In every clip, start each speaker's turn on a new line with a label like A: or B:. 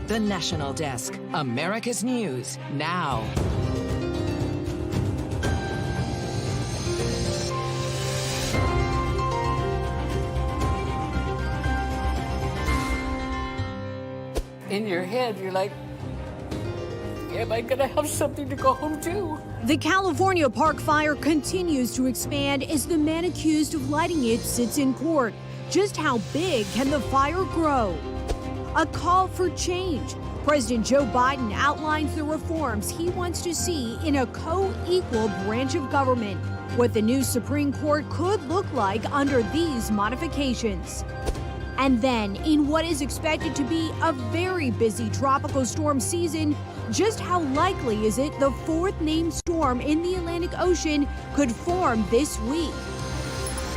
A: The National Desk, America's News, now.
B: In your head, you're like, am I gonna have something to go home to?
C: The California park fire continues to expand as the man accused of lighting it sits in court. Just how big can the fire grow? A call for change. President Joe Biden outlines the reforms he wants to see in a co-equal branch of government. What the new Supreme Court could look like under these modifications. And then, in what is expected to be a very busy tropical storm season, just how likely is it the fourth named storm in the Atlantic Ocean could form this week?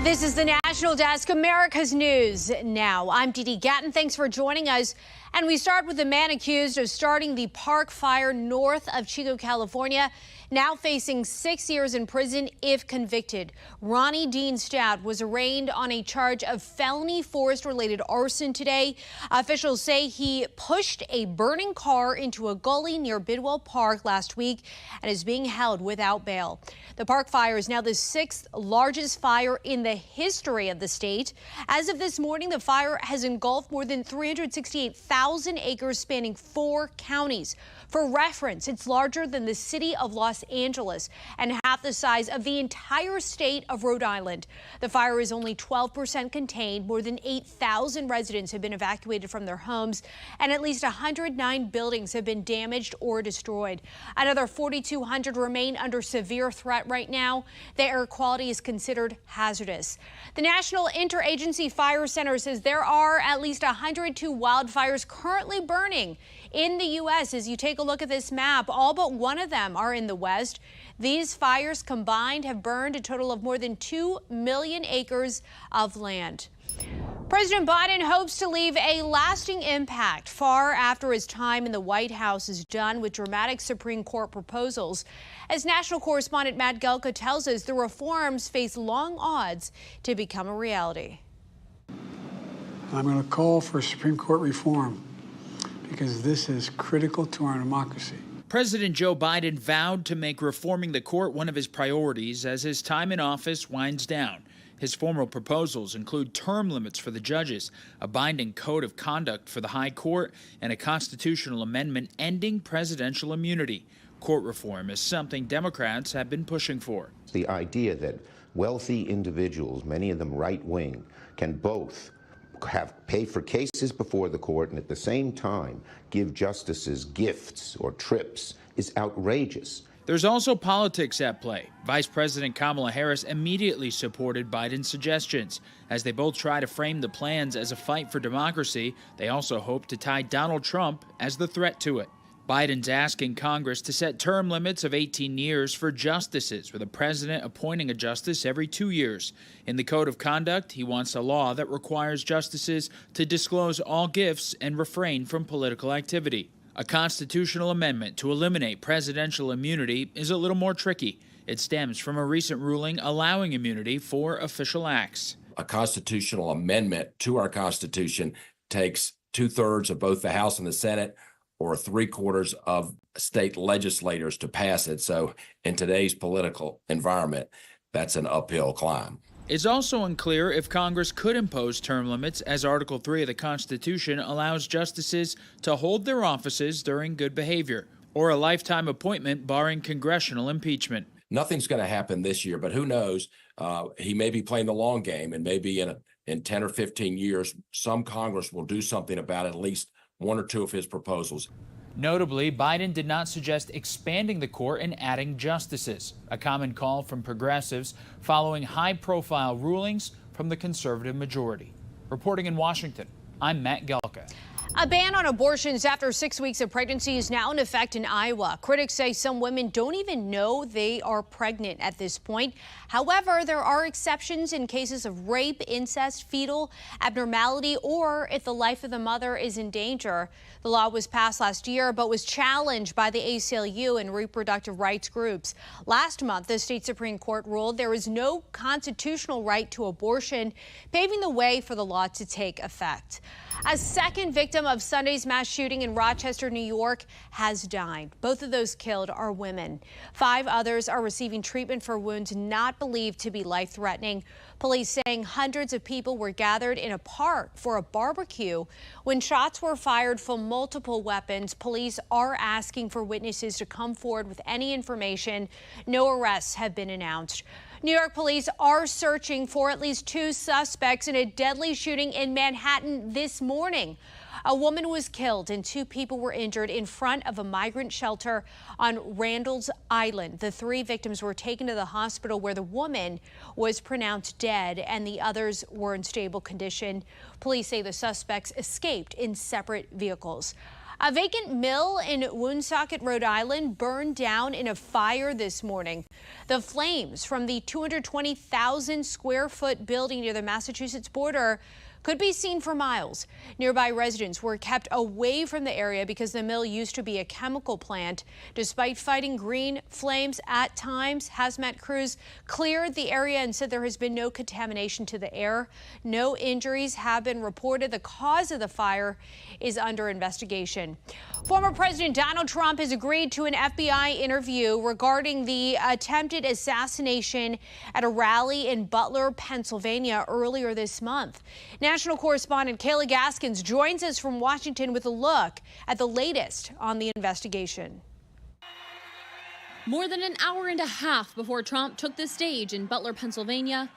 C: This is the National Desk, America's News Now. I'm Dee Dee Gatton. Thanks for joining us. And we start with the man accused of starting the park fire north of Chico, California, now facing 6 years in prison if convicted. Ronnie Dean Stout was arraigned on a charge of felony forest-related arson today. Officials say he pushed a burning car into a gully near Bidwell Park last week and is being held without bail. The park fire is now the sixth largest fire in the history of the state. As of this morning, the fire has engulfed more than 368,000 acres spanning 4 counties. For reference, it's larger than the city of Los Angeles and half the size of the entire state of Rhode Island. The fire is only 12% contained. More than 8,000 residents have been evacuated from their homes, and at least 109 buildings have been damaged or destroyed. Another 4,200 remain under severe threat right now. The air quality is considered hazardous. The National Interagency Fire Center says there are at least 102 wildfires currently burning in the U.S. As you take a look at this map, all but one of them are in the West. These fires combined have burned a total of more than 2 million acres of land. President Biden hopes to leave a lasting impact far after his time in the White House is done with dramatic Supreme Court proposals. As national correspondent Matt Gelka tells us, the reforms face long odds to become a reality.
D: I'm going to call for Supreme Court reform, because this is critical to our democracy.
E: President Joe Biden vowed to make reforming the court one of his priorities as his time in office winds down. His formal proposals include term limits for the judges, a binding code of conduct for the high court, and a constitutional amendment ending presidential immunity. Court reform is something Democrats have been pushing for.
F: The idea that wealthy individuals, many of them right-wing, can both pay for cases before the court and at the same time give justices gifts or trips is outrageous.
E: There's also politics at play. Vice President Kamala Harris immediately supported Biden's suggestions. As they both try to frame the plans as a fight for democracy, they also hope to tie Donald Trump as the threat to it. Biden's asking Congress to set term limits of 18 years for justices, with a president appointing a justice every 2 years. In the Code of Conduct, he wants a law that requires justices to disclose all gifts and refrain from political activity. A constitutional amendment to eliminate presidential immunity is a little more tricky. It stems from a recent ruling allowing immunity for official acts.
G: A constitutional amendment to our Constitution takes 2/3 of both the House and the Senate, or 3/4 of state legislators to pass it. So in today's political environment, that's an uphill climb.
E: It's also unclear if Congress could impose term limits, as Article 3 of the Constitution allows justices to hold their offices during good behavior, or a lifetime appointment barring congressional impeachment.
G: Nothing's going to happen this year, but who knows? He may be playing the long game, and maybe in 10 or 15 years, some Congress will do something about at least one or two of his proposals.
E: Notably, Biden did not suggest expanding the court and adding justices, a common call from progressives following high-profile rulings from the conservative majority. Reporting in Washington, I'm Matt Gelka.
C: A ban on abortions after 6 weeks of pregnancy is now in effect in Iowa. Critics say some women don't even know they are pregnant at this point. However, there are exceptions in cases of rape, incest, fetal abnormality, or if the life of the mother is in danger. The law was passed last year, but was challenged by the ACLU and reproductive rights groups. Last month, the state Supreme Court ruled there is no constitutional right to abortion, paving the way for the law to take effect. A second victim victim of Sunday's mass shooting in Rochester, New York, has died. Both of those killed are women. 5 others are receiving treatment for wounds not believed to be life-threatening. Police saying hundreds of people were gathered in a park for a barbecue when shots were fired from multiple weapons. Police are asking for witnesses to come forward with any information. No arrests have been announced. New York police are searching for at least 2 suspects in a deadly shooting in Manhattan this morning. A woman was killed and 2 people were injured in front of a migrant shelter on Randall's Island. The 3 victims were taken to the hospital where the woman was pronounced dead and the others were in stable condition. Police say the suspects escaped in separate vehicles. A vacant mill in Woonsocket, Rhode Island burned down in a fire this morning. The flames from the 220,000 square foot building near the Massachusetts border could be seen for miles. Nearby residents were kept away from the area because the mill used to be a chemical plant. Despite fighting green flames at times, hazmat crews cleared the area and said there has been no contamination to the air. No injuries have been reported. The cause of the fire is under investigation. Former President Donald Trump has agreed to an FBI interview regarding the attempted assassination at a rally in Butler, Pennsylvania earlier this month. National correspondent Kayla Gaskins joins us from Washington with a look at the latest on the investigation.
H: More than an hour and a half before Trump took the stage in Butler, Pennsylvania,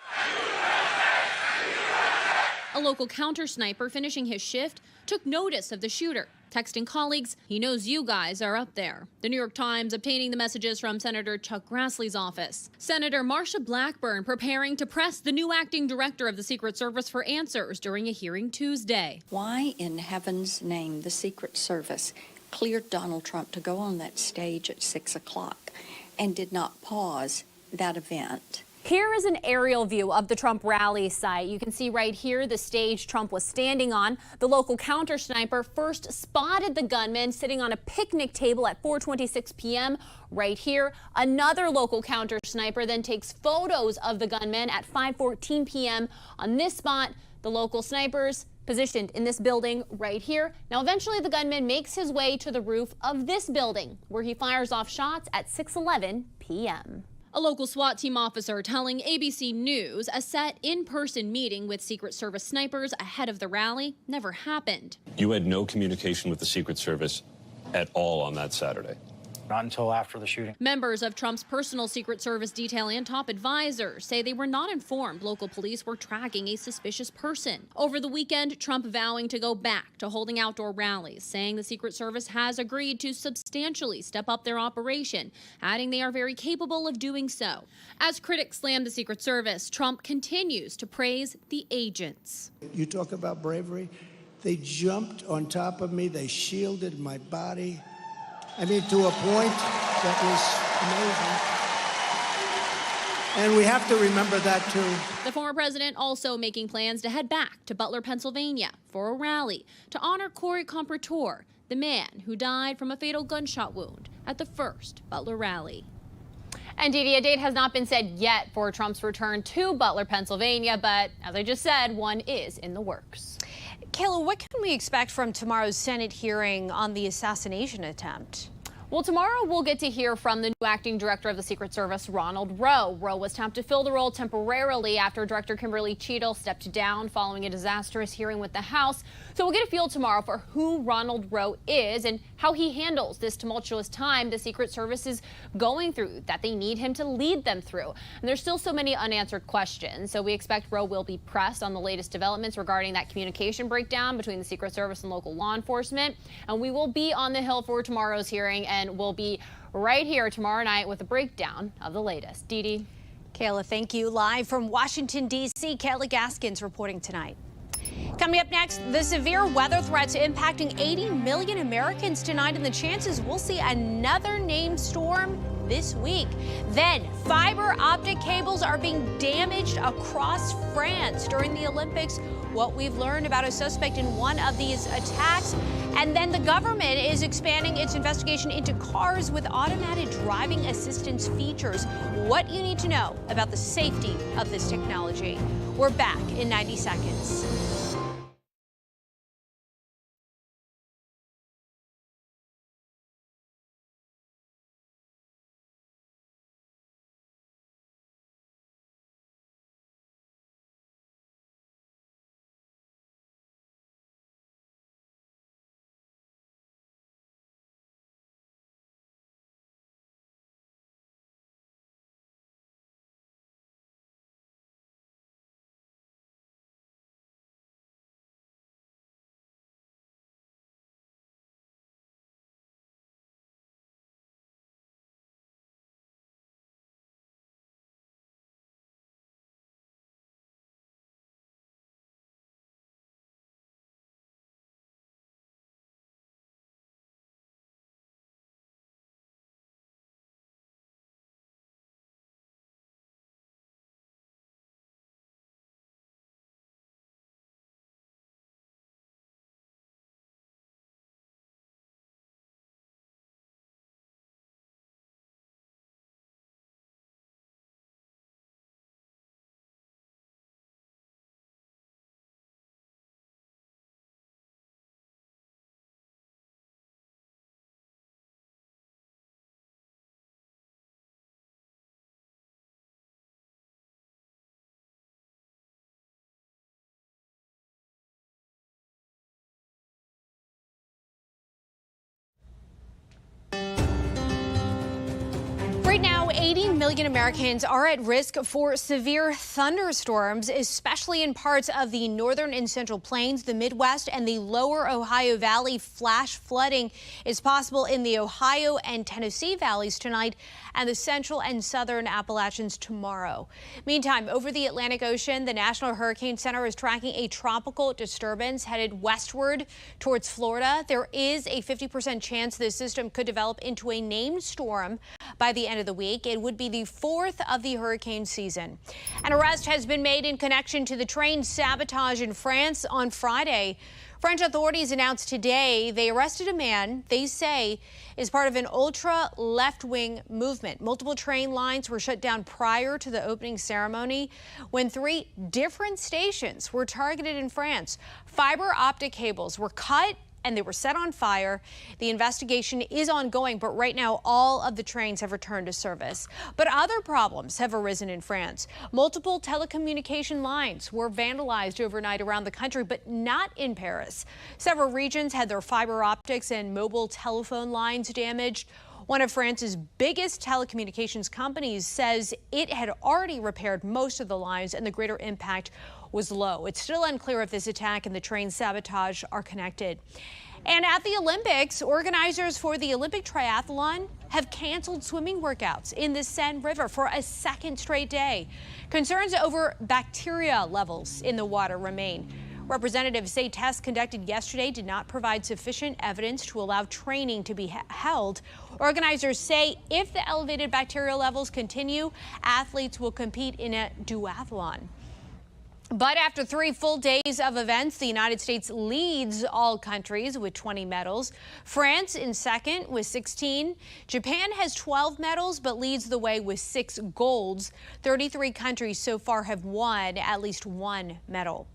H: a local counter sniper finishing his shift took notice of the shooter, texting colleagues, "He knows you guys are up there." The New York Times obtaining the messages from Senator Chuck Grassley's office. Senator Marsha Blackburn preparing to press the new acting director of the Secret Service for answers during a hearing Tuesday.
I: Why in heaven's name the Secret Service cleared Donald Trump to go on that stage at 6 o'clock and did not pause that event?
H: Here is an aerial view of the Trump rally site. You can see right here the stage Trump was standing on. The local counter sniper first spotted the gunman sitting on a picnic table at 4:26 p.m. right here. Another local counter sniper then takes photos of the gunman at 5:14 p.m. on this spot. The local snipers positioned in this building right here. Now, eventually the gunman makes his way to the roof of this building where he fires off shots at 6:11 p.m. A local SWAT team officer telling ABC News a set in-person meeting with Secret Service snipers ahead of the rally never happened.
J: You had no communication with the Secret Service at all on that Saturday?
K: Not until after the shooting.
H: Members of Trump's personal Secret Service detail and top advisors say they were not informed local police were tracking a suspicious person. Over the weekend, Trump vowing to go back to holding outdoor rallies, saying the Secret Service has agreed to substantially step up their operation, adding they are very capable of doing so. As critics slam the Secret Service, Trump continues to praise the agents.
L: You talk about bravery. They jumped on top of me. They shielded my body. I mean, to a point that was amazing. And we have to remember that, too.
H: The former president also making plans to head back to Butler, Pennsylvania for a rally to honor Corey Comparator, the man who died from a fatal gunshot wound at the first Butler rally. And Didi, a date has not been set yet for Trump's return to Butler, Pennsylvania, but as I just said, one is in the works.
C: Kayla, what can we expect from tomorrow's Senate hearing on the assassination attempt?
H: Well, tomorrow we'll get to hear from the new acting director of the Secret Service, Ronald Rowe. Rowe was tapped to fill the role temporarily after Director Kimberly Cheadle stepped down following a disastrous hearing with the House. So we'll get a feel tomorrow for who Ronald Rowe is and how he handles this tumultuous time the Secret Service is going through that they need him to lead them through. And there's still so many unanswered questions. So we expect Rowe will be pressed on the latest developments regarding that communication breakdown between the Secret Service and local law enforcement. And we will be on the Hill for tomorrow's hearing, and we'll be right here tomorrow night with a breakdown of the latest. Didi.
C: Kayla, thank you. Live from Washington, D.C., Kayla Gaskins reporting tonight. Coming up next, the severe weather threats impacting 80 million Americans tonight, and the chances we'll see another named storm this week. Then, fiber optic cables are being damaged across France during the Olympics. What we've learned about a suspect in one of these attacks. And then the government is expanding its investigation into cars with automated driving assistance features. What you need to know about the safety of this technology. We're back in 90 seconds. 80 million Americans are at risk for severe thunderstorms, especially in parts of the northern and central plains, the Midwest, and the lower Ohio Valley. Flash flooding is possible in the Ohio and Tennessee valleys tonight and the central and southern Appalachians tomorrow. Meantime, over the Atlantic Ocean, the National Hurricane Center is tracking a tropical disturbance headed westward towards Florida. There is a 50% chance this system could develop into a named storm by the end of the week. It would be the fourth of the hurricane season. An arrest has been made in connection to the train sabotage in France on Friday. French authorities announced today they arrested a man they say is part of an ultra left-wing movement. Multiple train lines were shut down prior to the opening ceremony when 3 different stations were targeted in France. Fiber optic cables were cut and they were set on fire. The investigation is ongoing, but right now all of the trains have returned to service. But other problems have arisen in France. Multiple telecommunication lines were vandalized overnight around the country, but not in Paris. Several regions had their fiber optics and mobile telephone lines damaged. One of France's biggest telecommunications companies says it had already repaired most of the lines and the greater impact was low. It's still unclear if this attack and the train sabotage are connected. And at the Olympics, organizers for the Olympic triathlon have canceled swimming workouts in the Seine River for a second straight day. Concerns over bacteria levels in the water remain. Representatives say tests conducted yesterday did not provide sufficient evidence to allow training to be held. Organizers say if the elevated bacterial levels continue, athletes will compete in a duathlon. But after 3 full days of events, the United States leads all countries with 20 medals. France in second with 16. Japan has 12 medals but leads the way with 6 golds. 33 countries so far have won at least 1 medal.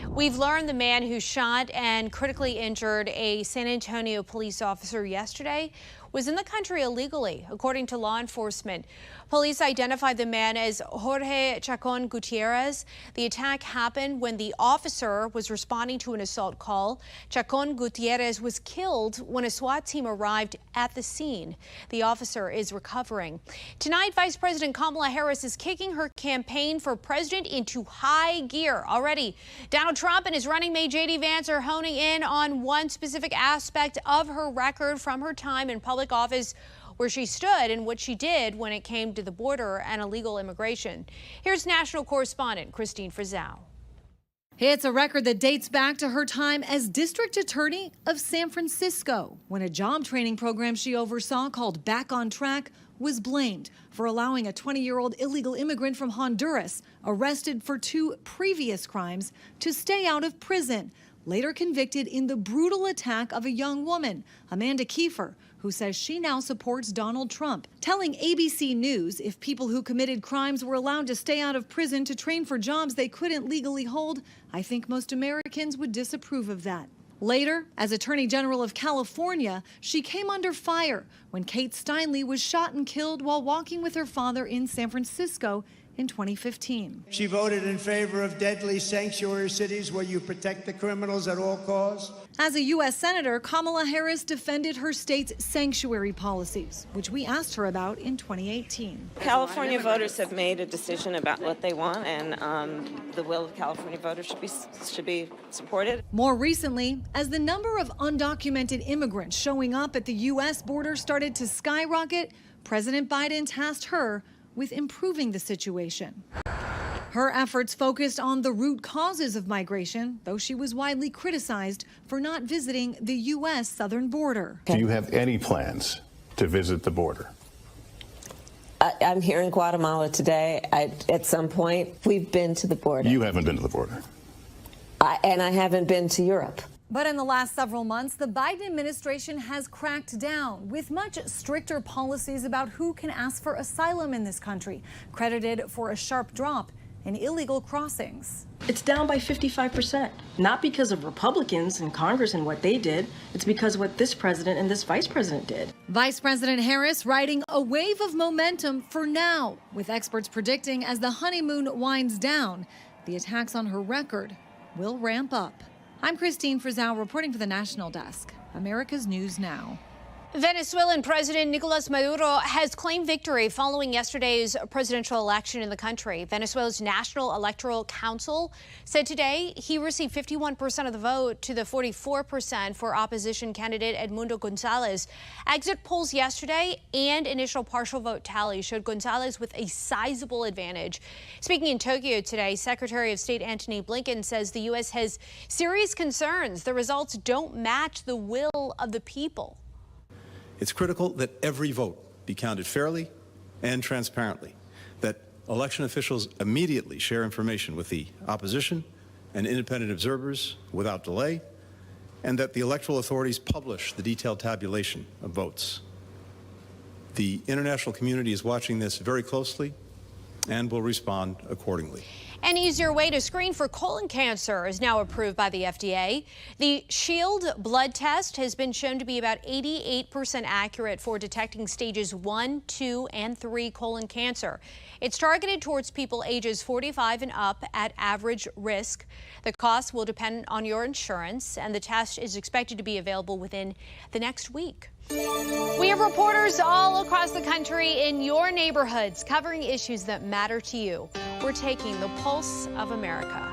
C: We've learned the man who shot and critically injured a San Antonio police officer yesterday was in the country illegally, according to law enforcement. Police identified the man as Jorge Chacon Gutierrez. The attack happened when the officer was responding to an assault call. Chacon Gutierrez was killed when a SWAT team arrived at the scene. The officer is recovering. Tonight, Vice President Kamala Harris is kicking her campaign for president into high gear already. Donald Trump and his running mate J.D. Vance are honing in on one specific aspect of her record from her time in public office, where she stood and what she did when it came to the border and illegal immigration. Here's national correspondent Christine Frizzell.
M: It's a record that dates back to her time as district attorney of San Francisco, when a job training program she oversaw called Back on Track was blamed for allowing a 20-year-old illegal immigrant from Honduras, arrested for 2 previous crimes, to stay out of prison. Later convicted in the brutal attack of a young woman, Amanda Kiefer, who says she now supports Donald Trump, telling ABC News if people who committed crimes were allowed to stay out of prison to train for jobs they couldn't legally hold, I think most Americans would disapprove of that. Later, as Attorney General of California, she came under fire when Kate Steinle was shot and killed while walking with her father in San Francisco in 2015.
L: She voted in favor of deadly sanctuary cities where you protect the criminals at all costs.
M: As a U.S. Senator, Kamala Harris defended her state's sanctuary policies, which we asked her about in 2018.
N: California voters have made a decision about what they want, and the will of California voters should be supported.
M: More recently, as the number of undocumented immigrants showing up at the U.S. border started to skyrocket, President Biden tasked her with improving the situation. Her efforts focused on the root causes of migration, though she was widely criticized for not visiting the U.S. southern border.
O: Do you have any plans to visit the border?
N: I'm here in Guatemala today. At some point, we've been to the border.
O: You haven't been to the border.
N: And I haven't been to Europe.
M: But in the last several months, the Biden administration has cracked down with much stricter policies about who can ask for asylum in this country, credited for a sharp drop in illegal crossings.
P: It's down by 55%, not because of Republicans in Congress and what they did. It's because of what this president and this vice president did.
M: Vice President Harris riding a wave of momentum for now, with experts predicting as the honeymoon winds down, the attacks on her record will ramp up. I'm Christine Frizzell reporting for the National Desk, America's News Now.
H: Venezuelan President Nicolas Maduro has claimed victory following yesterday's presidential election in the country. Venezuela's National Electoral Council said today he received 51% of the vote to the 44% for opposition candidate Edmundo Gonzalez. Exit polls yesterday and initial partial vote tally showed Gonzalez with a sizable advantage. Speaking in Tokyo today, Secretary of State Antony Blinken says the U.S. has serious concerns the results don't match the will of the people.
Q: It's critical that every vote be counted fairly and transparently, that election officials immediately share information with the opposition and independent observers without delay, and that the electoral authorities publish the detailed tabulation of votes. The international community is watching this very closely and will respond accordingly.
H: An easier way to screen for colon cancer is now approved by the FDA. The Shield blood test has been shown to be about 88% accurate for detecting stages 1, 2, and 3 colon cancer. It's targeted towards people ages 45 and up at average risk. The cost will depend on your insurance, and the test is expected to be available within the next week. We have reporters all across the country in your neighborhoods covering issues that matter to you. We're taking the pulse of America.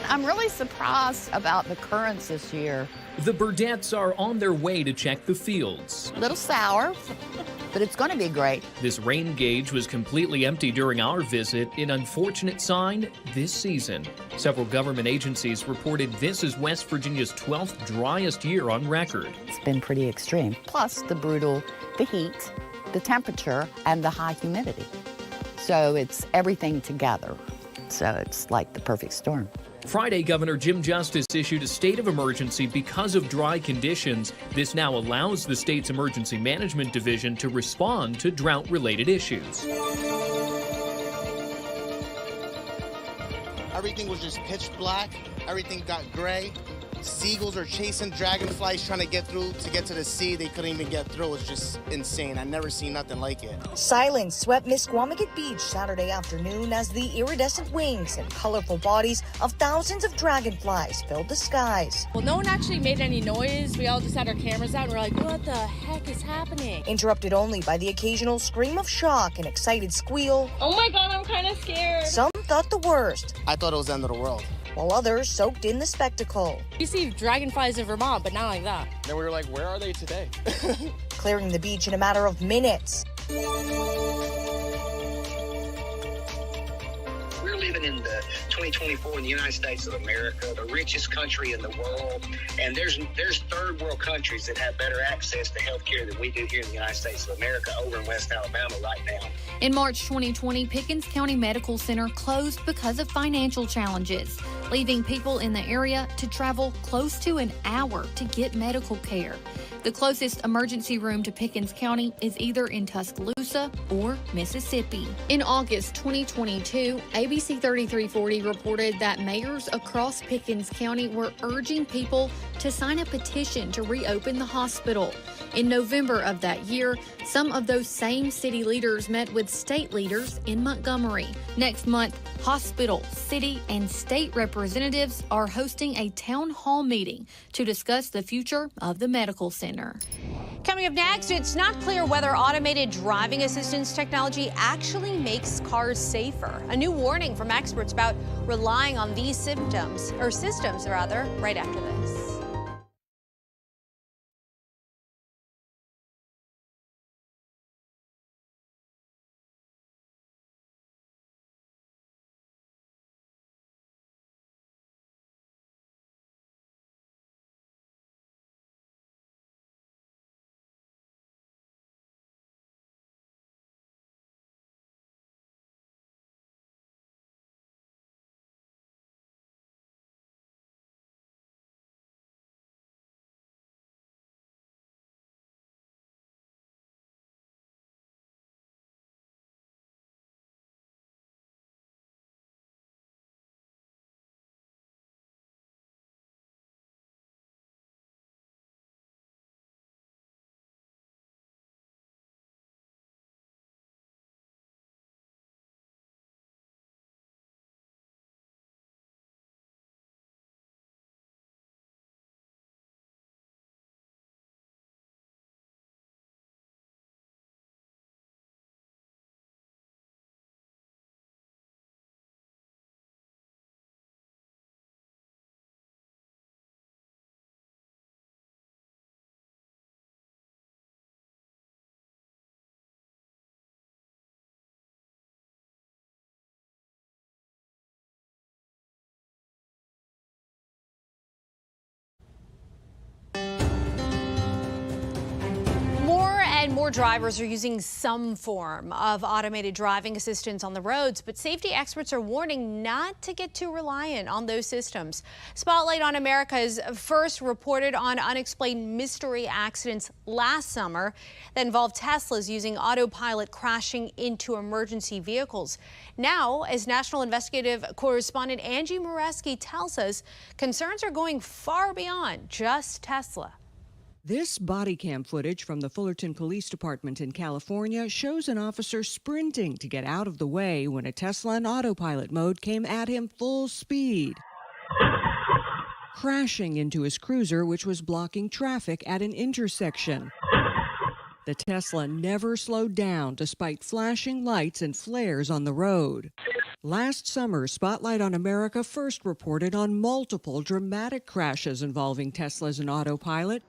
R: I'm really surprised about the currents this year.
S: The Burdettes are on their way to check the fields.
R: A little sour, but it's going to be great.
S: This rain gauge was completely empty during our visit, an unfortunate sign this season. Several government agencies reported this is West Virginia's 12th driest year on record.
R: It's been pretty extreme. Plus the heat, the temperature, and the high humidity. So it's everything together. So it's like the perfect storm.
S: Friday, Governor Jim Justice issued a state of emergency because of dry conditions. This now allows the state's emergency management division to respond to drought-related issues.
T: Everything was just pitch black. Everything got gray. Seagulls are chasing dragonflies trying to get through to get to the sea. They couldn't even get through. It was just insane. I never seen nothing like it.
U: Silence swept Misquamicut Beach Saturday afternoon as the iridescent wings and colorful bodies of thousands of dragonflies filled the skies.
V: Well, no one actually made any noise. We all just had our cameras out and we're like, what the heck is happening?
U: Interrupted only by the occasional scream of shock and excited squeal.
V: Oh my God, I'm kind of scared.
U: Some thought the worst.
T: I thought it was the end of the world.
U: While others soaked in the spectacle.
V: You see dragonflies in Vermont, but not like that.
W: Then we were like, where are they today?
U: Clearing the beach in a matter of minutes.
X: We're living in the 2024 in the United States of America, the richest country in the world, and there's third world countries that have better access to health care than we do here in the United States of America over in West Alabama right now.
Y: In March 2020, Pickens County Medical Center closed because of financial challenges, leaving people in the area to travel close to an hour to get medical care. The closest emergency room to Pickens County is either in Tuscaloosa or Mississippi. In August 2022, ABC 3340 reported that mayors across Pickens County were urging people to sign a petition to reopen the hospital. In November of that year, some of those same city leaders met with state leaders in Montgomery. Next month, hospital, city, and state representatives are hosting a town hall meeting to discuss the future of the medical center.
H: Coming up next, it's not clear whether automated driving assistance technology actually makes cars safer. A new warning from experts about relying on these systems right after this.
C: More drivers are using some form of automated driving assistance on the roads, but safety experts are warning not to get too reliant on those systems. Spotlight on America's first reported on unexplained mystery accidents last summer that involved Teslas using autopilot crashing into emergency vehicles. Now, as national investigative correspondent Angie Moreski tells us, concerns are going far beyond just Tesla.
A: This body cam footage from the Fullerton Police Department in California shows an officer sprinting to get out of the way when a Tesla in autopilot mode came at him full speed, crashing into his cruiser, which was blocking traffic at an intersection. The Tesla never slowed down despite flashing lights and flares on the road. Last summer, Spotlight on America first reported on multiple dramatic crashes involving Teslas in autopilot,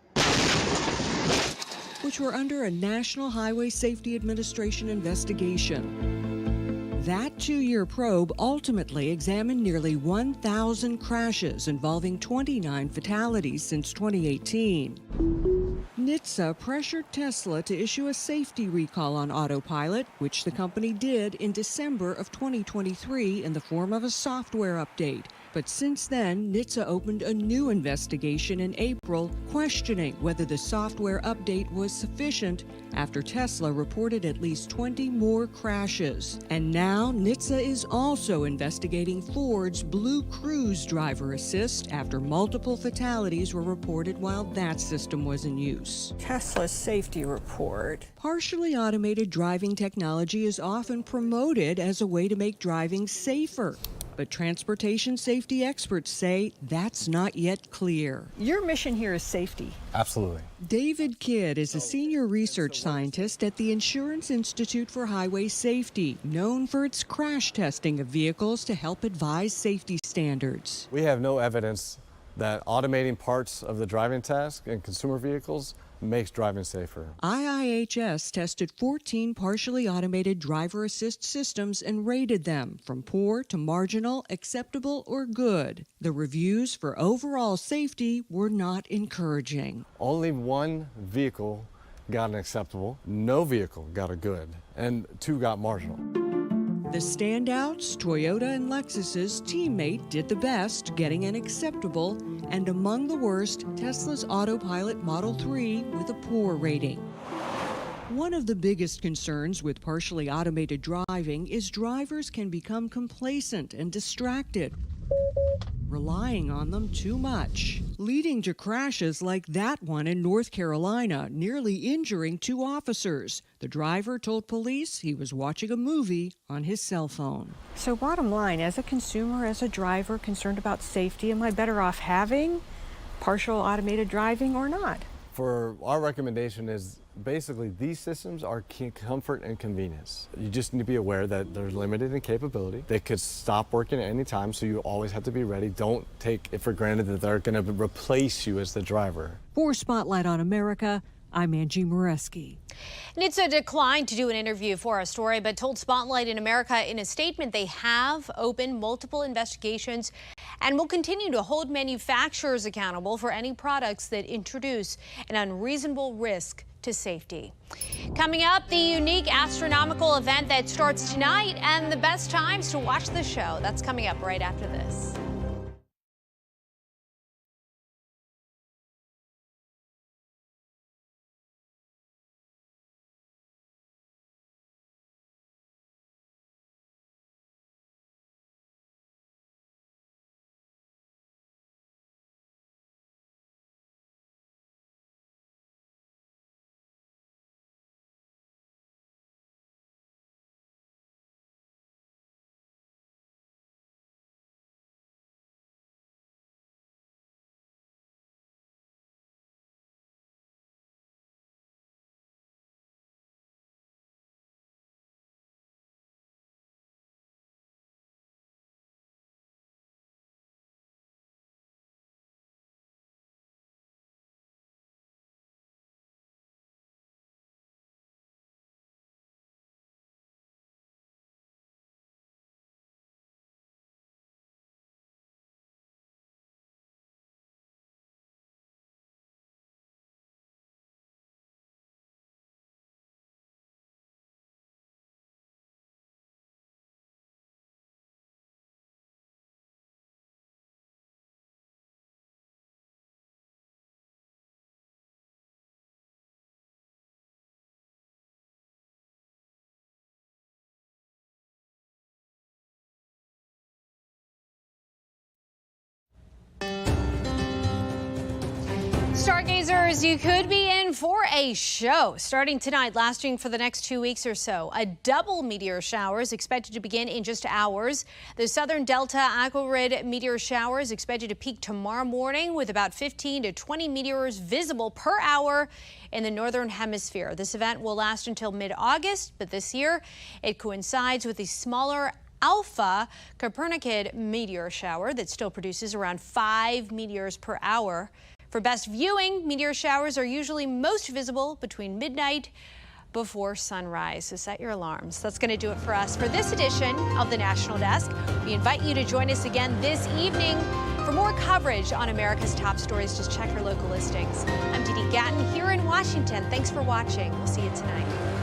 A: which were under a National Highway Safety Administration investigation. That 2-year probe ultimately examined nearly 1,000 crashes involving 29 fatalities since 2018. NHTSA pressured Tesla to issue a safety recall on autopilot, which the company did in December of 2023 in the form of a software update. But since then, NHTSA opened a new investigation in April, questioning whether the software update was sufficient after Tesla reported at least 20 more crashes. And now, NHTSA is also investigating Ford's Blue Cruise driver assist after multiple fatalities were reported while that system was in use.
B: Tesla's safety report.
A: Partially automated driving technology is often promoted as a way to make driving safer. But transportation safety experts say that's not yet clear.
B: Your mission here is safety.
D: Absolutely.
A: David Kidd is a senior research scientist at the Insurance Institute for Highway Safety, known for its crash testing of vehicles to help advise safety standards.
D: We have no evidence that automating parts of the driving task in consumer vehicles makes driving safer.
A: IIHS tested 14 partially automated driver assist systems and rated them from poor to marginal, acceptable, or good. The reviews for overall safety were not encouraging.
D: Only one vehicle got an acceptable, no vehicle got a good, and 2 got marginal.
A: The standouts, Toyota and Lexus's teammate, did the best, getting an acceptable, and among the worst, Tesla's Autopilot Model 3 with a poor rating. One of the biggest concerns with partially automated driving is drivers can become complacent and distracted, relying on them too much, leading to crashes like that one in North Carolina, nearly injuring 2 officers. The driver told police he was watching a movie on his cell phone.
B: So bottom line, as a consumer, as a driver concerned about safety, am I better off having partial automated driving or not?
D: For our recommendation is basically these systems are comfort and convenience. You just need to be aware that they're limited in capability. They could stop working at any time, so you always have to be ready. Don't take it for granted that they're going to replace you as the driver.
A: For Spotlight on America, I'm Angie Moreski.
C: NHTSA declined to do an interview for our story, but told Spotlight in America in a statement they have opened multiple investigations and will continue to hold manufacturers accountable for any products that introduce an unreasonable risk to safety. Coming up, the unique astronomical event that starts tonight and the best times to watch the show. That's coming up right after this.
E: Stargazers, you could be in for a show starting tonight, lasting for the next 2 weeks or so. A double meteor shower is expected to begin in just hours. The southern Delta Aquarid meteor shower is expected to peak tomorrow morning with about 15 to 20 meteors visible per hour in the northern hemisphere. This event will last until mid-August, but this year it coincides with the smaller Alpha Copernicid meteor shower that still produces around 5 meteors per hour. For best viewing, meteor showers are usually most visible between midnight before sunrise. So set your alarms. That's going to do it for us for this edition of the National Desk. We invite you to join us again this evening for more coverage on America's top stories. Just check our local listings. I'm Didi Gatton here in Washington. Thanks for watching. We'll see you tonight.